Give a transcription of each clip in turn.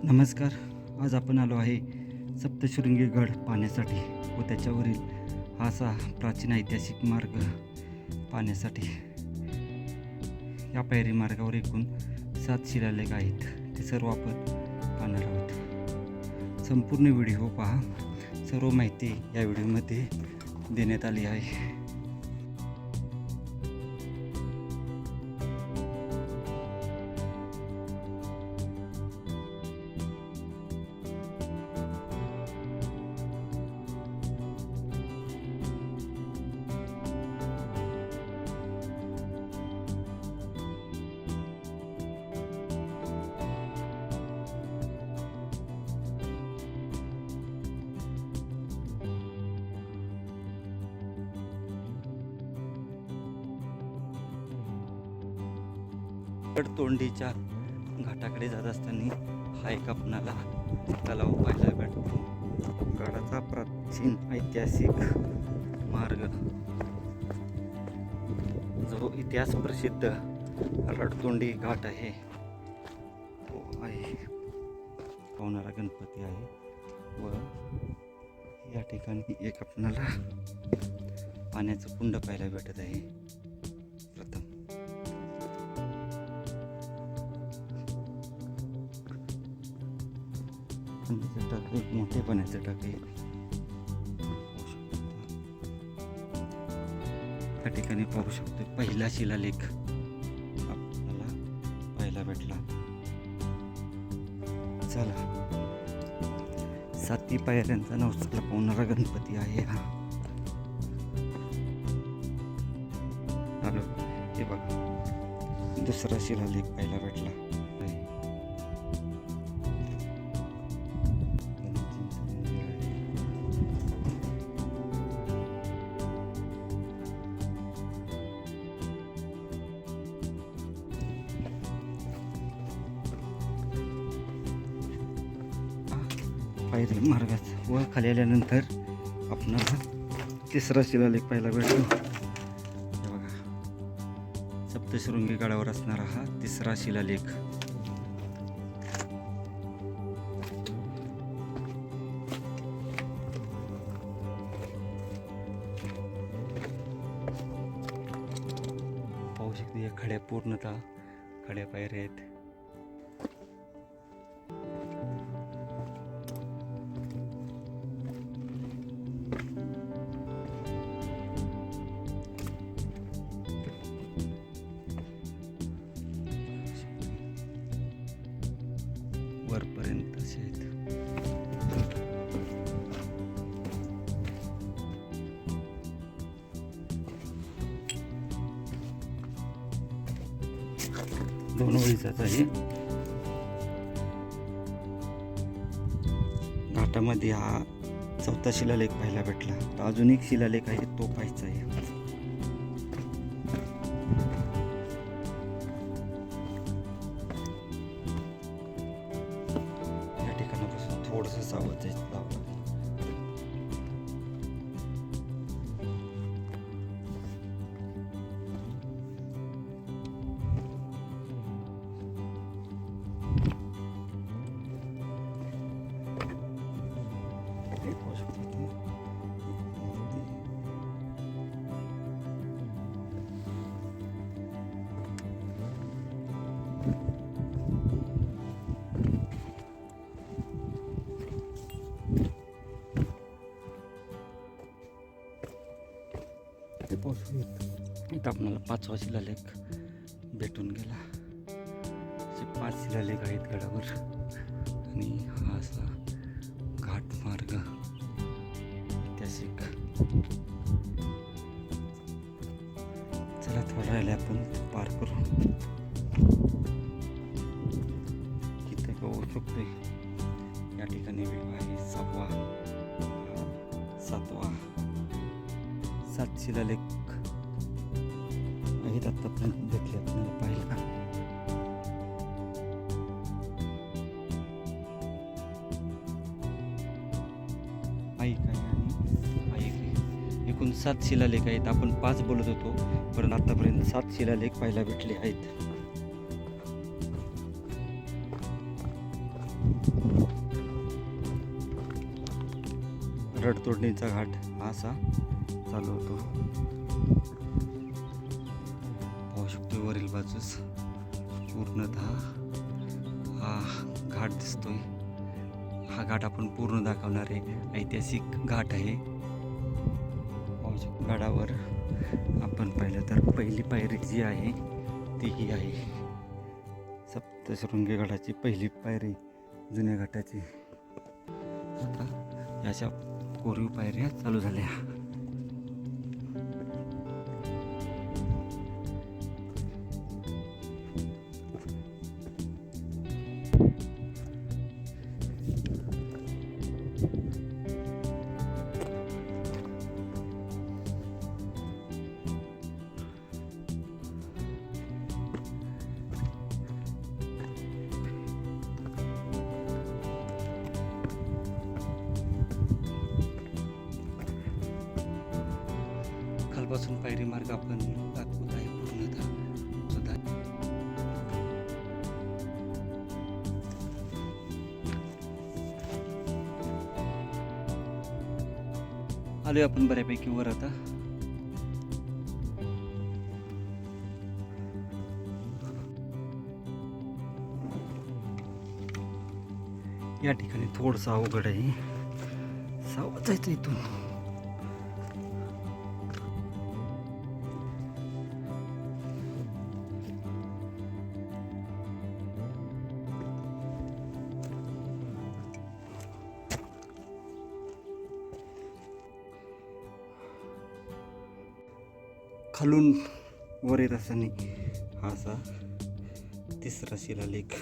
नमस्कार. आज आपण आलो आहे सप्तशृंगी गड पाहण्यासाठी व त्याच्यावरील हा असा प्राचीन ऐतिहासिक मार्ग पाहण्यासाठी. या पायरी मार्गावर एकूण 7 शिलालेख आहेत. ते सर्व आपण पाहणार आहोत. संपूर्ण व्हिडिओ पहा. सर्व माहिती या व्हिडिओमध्ये देण्यात आली आहे. गडतोंडीच्या घाटाकडे जात असताना हा एक आपणाला तलाव पाहायला भेटतो. गडाचा प्राचीन ऐतिहासिक मार्ग, जो इतिहास प्रसिद्ध रडतोंडी घाट आहे, तो आहे. पावणारा गणपती आहे व या ठिकाणी एक आपणाला पाण्याचं कुंड पाहायला भेटत आहे. प्रथम टाक, एक मोठे पाण्याचं टाक आहे. त्या ठिकाणी पाहू शकतो पहिला शिलालेख आपल्याला पाहायला भेटला. चला, 7 पायऱ्यांचा नवसाला पावणारा गणपती आहे हा. हे बघा, दुसरा शिलालेख पाहायला भेटला. पायरी मार्गात व खाली आल्यानंतर आपणाला तिसरा शिलालेख पाहायला भेटतो. हे बघा, सप्तशृंगी गडावर असणारा हा तिसरा शिलालेख. पाहू शकते, खड्या पूर्णतः खड्या पायऱ्या आहेत. वरपर्यंत असे आहेत. दोन वळीचाच आहे. घाटामध्ये हा 4था शिलालेख पाहायला भेटला. तर अजून एक शिलालेख आहे, तो पाहायचा आहे. थोडंसं सावध जायचं. इथं आपल्याला 5वा शिलालेख भेटून गेला. असे 5 शिलालेख आहेत गडावर. आणि हा असा घाट मार्ग ऐतिहासिक. चला, थोडं राहिले आपण पार करू. इथे बघू शकतो या ठिकाणी वेग आहे 6वा 7वा 7 शिलालेख आहेत. आतापर्यंत भेटले आपल्याला पाहिलं. ऐक आहे आणि ऐक. एकूण 7 शिलालेख आहेत. आपण 5 बोलत होतो, पण आतापर्यंत 7 शिलालेख पाहायला भेटले आहेत. रडतोडणीचा घाट हा असा चालू होतो. पाहू शकतो वरील बाजूस पूर्णतः हा घाट दिसतोय. हा घाट आपण पूर्ण दाखवणार आहे. ऐतिहासिक घाट आहे. पाहू शकतो गडावर आपण पाहिलं तर पहिली पायरी जी आहे ती ही आहे. सप्तशृंगी गडाची पहिली पायरी जुन्या घाटाची. आता याच्या कोरीव पायऱ्या चालू झाल्या. खालपासून पायरी मार्ग आपण दाखवत आहे पूर्णतः सुद्धा. आलोय आपण बऱ्यापैकी वर आता. या ठिकाणी थोडंसं अवघड आहे. सावध जायचं इथून. खालून वर येत असताना हा असा तिसरा शिलालेख.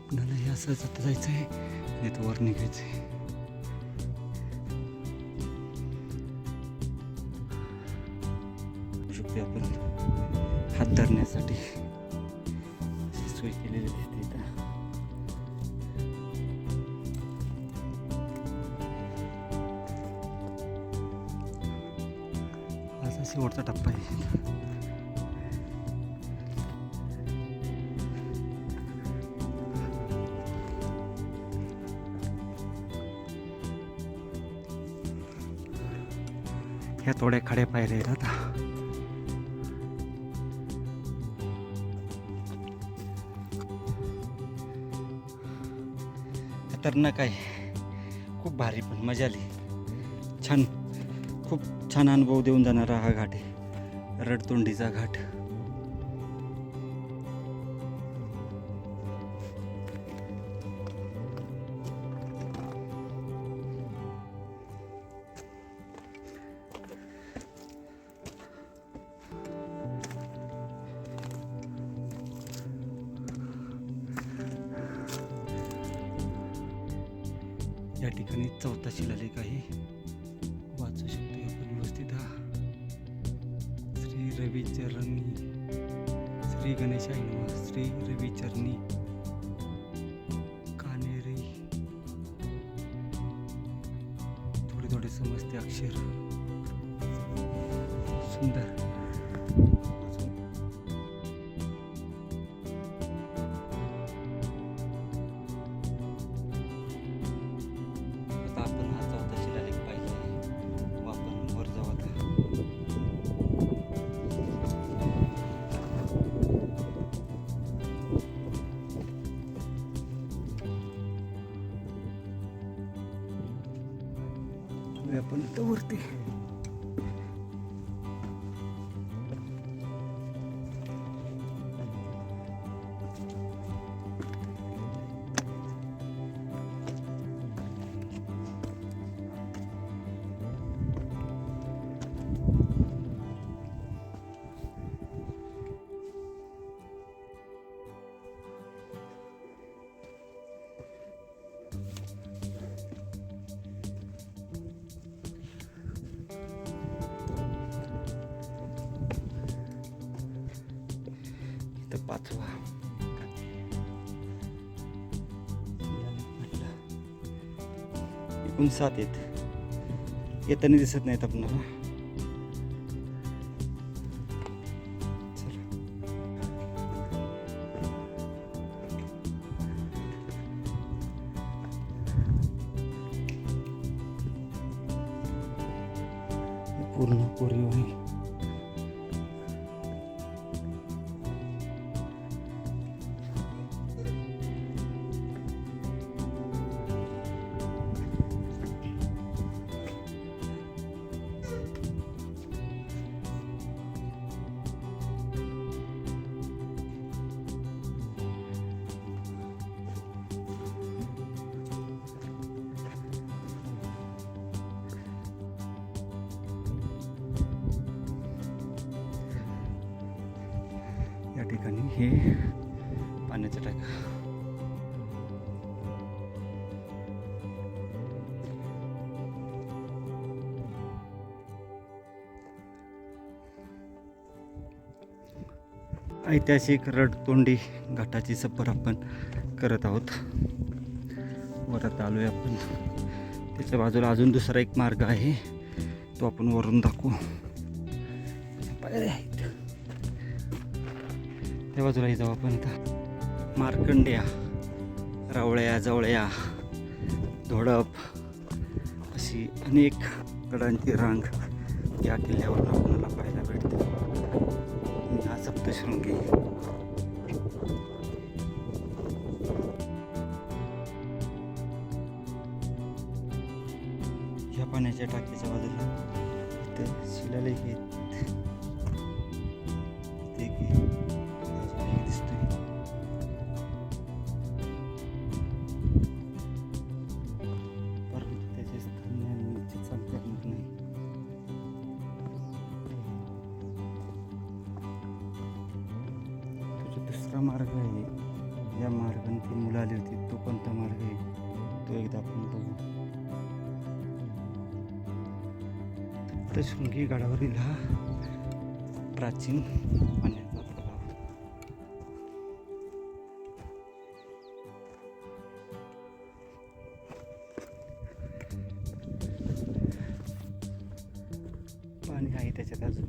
पुन्हा हे असं जाता जायचं आहे आणि तो वर निघायचं आहे. शकते आपण हात धरण्यासाठी सोय केलेली दिसते इथं. असा शेवटचा टप्पा आहे. ह्या थोड्या खड्या पायऱ्या आहेत आता. खतरनाक आहे. खूप भारी पण मजा आली. छान, खूप छान अनुभव देऊन जाणारा हा घाट आहे. रडतोंडीचा घाट. या ठिकाणी चौथा शिलालेख आहे. वाचू शकतो आपण व्यवस्थित. हा श्री रविचरणी, श्री गणेशाय नमः, श्री रविचरणी कानेरी. थोडे थोडे समजते अक्षर. सुंदर. आपण हा चौथा शिलालेख पाहिला आहे. व आपण वर जाऊ आता. आपण इथं वरती. पाचवा. एकूण 7 आहेत. येताना दिसत नाहीत आपल्याला. चला. पूर्ण कोरीव आहे. या ठिकाणी हे पाण्याचं टाका. ऐतिहासिक रडतोंडी घाटाची सफर आपण करत आहोत. वरात आलोय आपण. त्याच्या बाजूला अजून दुसरा एक मार्ग आहे, तो आपण वरून दाखवू. पायऱ्या आहेत त्या बाजूलाही जाऊ आपण. आता मार्कंड्या, रावळ्या, जवळ्या, धोडप अशी अनेक गडांची रांग या किल्ल्यावरून आपल्याला पाहायला भेटते. हा सप्तशृंगी. ह्या पाण्याच्या टाकीच्या बाजूला इथं शिलालेख आहेत. दिसतोय परंतु त्याचे स्थान निश्चित सांगता येत नाही. तो दुसरा मार्ग आहे, या मार्गाने ती मुलं आली होती, तो कोणता मार्ग आहे तो एकदा आपण बघू. सप्तशृंगी गडावरील हा प्राचीन पाण्याचा तलाव. पाणी आहे त्याच्यात अजून.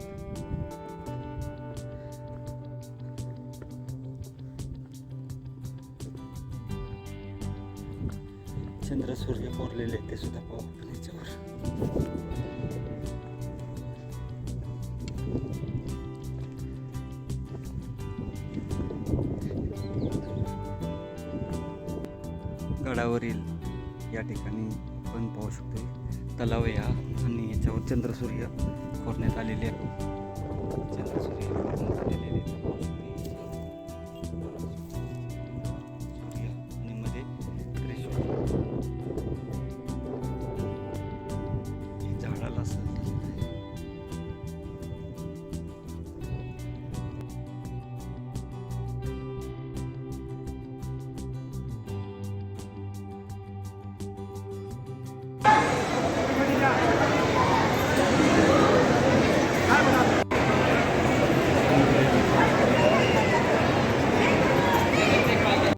चंद्र सूर्य कोरलेले ते सुद्धा पाहू आपण याच्यावर. गडावरील या ठिकाणी आपण पाहू शकतो तलाव आहे हा, आणि याच्यावर चंद्रसूर्य कोरण्यात आलेले आहे. चंद्रसूर्य कोरण्यात आलेले